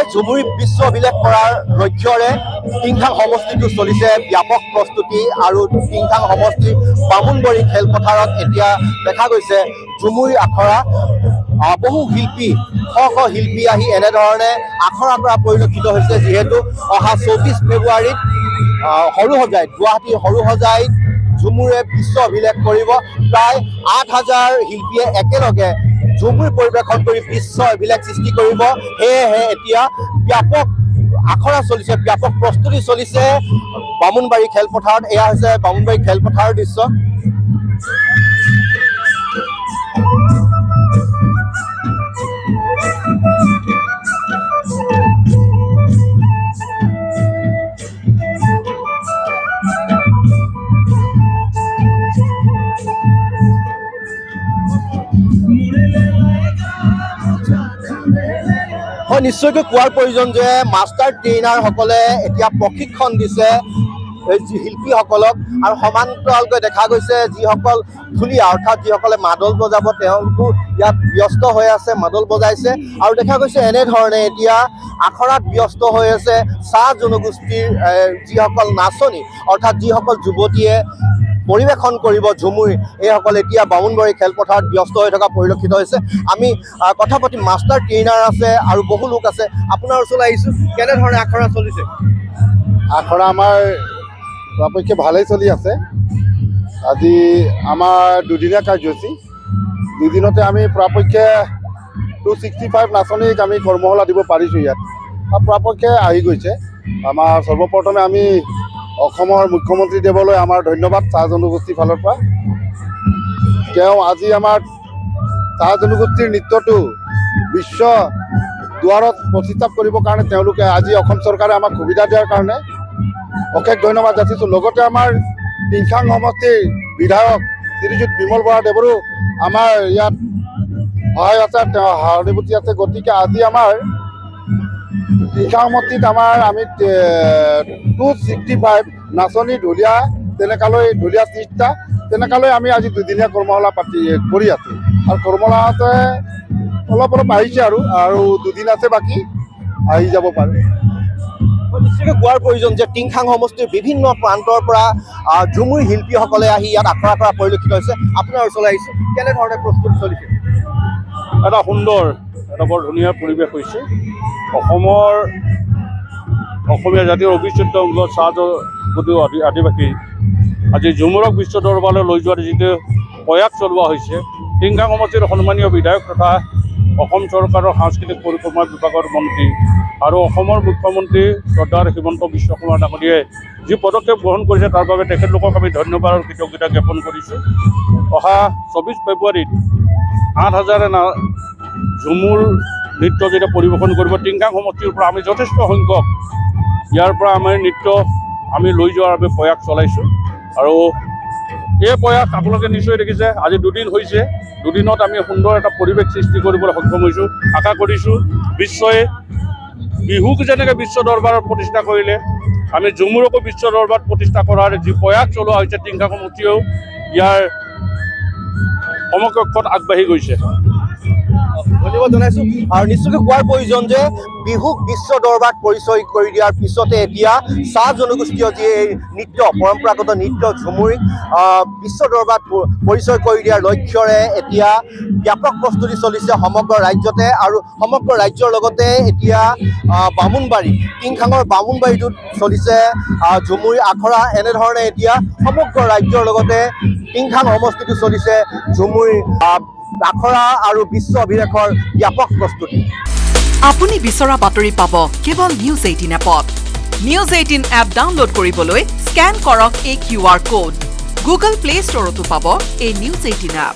হয় ঝুমুৰি বিশ্ব অভিলেখ কৰাৰ লক্ষ্যৰে টিংখাং সমষ্টিটো চলিছে ব্যাপক প্ৰস্তুতি আৰু টিংখাং সমষ্টিৰ বামুণবাৰী খেলপথাৰত এতিয়া দেখা গৈছে ঝুমুৰি আখৰা বহু শিল্পী শ শিল্পী আহি এনেধৰণে আখৰা কৰা পৰিলক্ষিত হৈছে যিহেতু অহা 24 ফেব্ৰুৱাৰীত সৰুসজাইত গুৱাহাটীৰ সৰুসজাইত ঝুমুৰে বিশ্ব অভিলেখ কৰিব প্ৰায় 8000 শিল্পীয়ে একেলগে ঝুমুৰি পৰিৱেশন কৰি বিশ্ব অভিলেখ সৃষ্টি কৰিব সেয়েহে এতিয়া ব্যাপক আখৰা চলিছে ব্যাপক প্ৰস্তুতি চলিছে বামুণবাৰী খেলপথাৰত এয়া হৈছে বামুণবাৰী খেলপথাৰৰ দৃশ্য নিশ্চয়কৈ কোৱাৰ প্ৰয়োজন যে মাষ্টাৰ ট্ৰেইনাৰসকলে এতিয়া প্ৰশিক্ষণ দিছে শিল্পীসকলক আৰু সমান্তৰালকৈ দেখা গৈছে যিসকল ঢুলীয়া অৰ্থাৎ যিসকলে মাদল বজাব তেওঁলোকো ইয়াত ব্যস্ত হৈ আছে মাদল বজাইছে আৰু দেখা গৈছে এনেধৰণে এতিয়া আখৰাত ব্যস্ত হৈ আছে চাহ জনগোষ্ঠীৰ যিসকল নাচনী অৰ্থাৎ যিসকল যুৱতীয়ে পৰিৱেশন কৰিব ঝুমুৰি এইসকল এতিয়া বামুণবাৰী খেলপথাৰত ব্যস্ত হৈ থকা পৰিলক্ষিত হৈছে আমি কথা পাতি মাষ্টাৰ ট্ৰেইনাৰ আছে আৰু বহু লোক আছে আপোনাৰ ওচৰলৈ আহিছোঁ কেনেধৰণে আখৰা চলিছে আখৰা আমাৰ পৰাপক্ষে ভালেই চলি আছে আজি আমাৰ দুদিনীয়া কাৰ্যসূচী দুদিনতে আমি পৰাপক্ষে 265 নাচনীক আমি কৰ্মশালা দিব পাৰিছোঁ ইয়াত আৰু পৰাপক্ষে আহি গৈছে আমাৰ সৰ্বপ্ৰথমে আমি অসমৰ মুখ্যমন্ত্ৰী দেৱলৈ আমাৰ ধন্যবাদ চাহ জনগোষ্ঠীৰ ফালৰ পৰা তেওঁ আজি আমাৰ চাহ জনগোষ্ঠীৰ নৃত্যটো বিশ্ব দুৱাৰত প্ৰতিষ্ঠা কৰিবৰ কাৰণে তেওঁলোকে আজি অসম চৰকাৰে আমাক সুবিধা দিয়াৰ কাৰণে অশেষ ধন্যবাদ যাচিছোঁ লগতে আমাৰ টিংখাং সমষ্টিৰ বিধায়ক শ্ৰীযুত বিমল বৰা দেৱৰো আমাৰ ইয়াত সহায় আছে তেওঁ সহানুভূতি আছে গতিকে আজি আমাৰ টিংখাং সমষ্টিত আমাৰ আমি 265 নাচনী ঢুলীয়া তেনেকালৈ ঢুলীয়া 30টা তেনেকালৈ আমি আজি দুদিনীয়া কৰ্মশালা কৰি আছোঁ আৰু কৰ্মশালাতে অলপ আহিছে আৰু দুদিন আছে বাকী আহি যাব পাৰে নিশ্চয়কৈ কোৱাৰ প্ৰয়োজন যে টিংখাং সমষ্টিৰ বিভিন্ন প্ৰান্তৰ পৰা ঝুমুৰি শিল্পীসকলে আহি ইয়াত আখৰা কৰা পৰিলক্ষিত হৈছে আপোনাৰ ওচৰলৈ আহিছোঁ কেনেধৰণে প্ৰস্তুতি চলিছে এটা সুন্দৰ এটা বৰ ধুনীয়া পৰিৱেশ হৈছে অসমীয়া জাতিৰ অবিচ্ছেদ্য অংগ চাহ আদিবাসী আজি ঝুমুৰক বিশ্ব দৰবাৰলৈ লৈ যোৱাৰ যিটো প্ৰয়াস চলোৱা হৈছে টিংখাং সমষ্টিৰ সন্মানীয় বিধায়ক তথা অসম চৰকাৰৰ সাংস্কৃতিক পৰিক্ৰমা বিভাগৰ মন্ত্ৰী আৰু অসমৰ মুখ্যমন্ত্ৰী শ্ৰদ্ধাৰ হিমন্ত বিশ্ব শৰ্মা ডাঙৰীয়াই যি পদক্ষেপ গ্ৰহণ কৰিছে তাৰ বাবে তেখেতলোকক আমি ধন্যবাদ আৰু কৃতজ্ঞতা জ্ঞাপন কৰিছোঁ অহা 24 ফেব্ৰুৱাৰীত 8000 ঝুমুৰ নৃত্য যেতিয়া পৰিৱেশন কৰিব টিংখাং সমষ্টিৰ পৰা আমি যথেষ্ট সংখ্যক ইয়াৰ পৰা আমাৰ নৃত্য আমি লৈ যোৱাৰ বাবে প্ৰয়াস চলাইছোঁ আৰু এই প্ৰয়াস আপোনালোকে নিশ্চয় দেখিছে আজি দুদিন হৈছে দুদিনত আমি সুন্দৰ এটা পৰিৱেশ সৃষ্টি কৰিবলৈ সক্ষম হৈছোঁ আশা কৰিছোঁ বিশ্বই বিহুক যেনেকৈ বিশ্ব দৰবাৰত প্ৰতিষ্ঠা কৰিলে আমি ঝুমুৰকো বিশ্ব দৰবাৰত প্ৰতিষ্ঠা কৰাৰ যি প্ৰয়াস চলোৱা হৈছে টিংখাং সমষ্টিয়েও ইয়াৰ সমকক্ষত আগবাঢ়ি গৈছে ধন্যবাদ জনাইছোঁ আৰু নিশ্চয়কৈ কোৱাৰ প্ৰয়োজন যে বিহুক বিশ্ব দৰবাৰত পৰিচয় কৰি দিয়াৰ পিছতে এতিয়া চাহ জনগোষ্ঠীয় যি এই নৃত্য পৰম্পৰাগত নৃত্য ঝুমুৰিক বিশ্ব দৰবাৰত পৰিচয় কৰি দিয়াৰ লক্ষ্যৰে এতিয়া ব্যাপক প্ৰস্তুতি চলিছে সমগ্ৰ ৰাজ্যতে আৰু সমগ্ৰ ৰাজ্যৰ লগতে এতিয়া বামুণবাৰী টিংখাঙৰ বামুণবাৰীটোত চলিছে ঝুমুৰি আখৰা এনেধৰণে এতিয়া সমগ্ৰ ৰাজ্যৰ লগতে টিংখাং সমষ্টিটো চলিছে ঝুমুৰি আখৰা আৰু বিশ্ব অভিলেখৰ ব্যাপক প্ৰস্তুতি আপুনি বিচৰা বাতৰি পাব কেৱল নিউজ 18 এপত নিউজ 18 এপ ডাউনলোড কৰিবলৈ স্ক্যান কৰক এই QR কোড গুগল প্লে ষ্টৰতো পাব এই নিউজ 18 এপ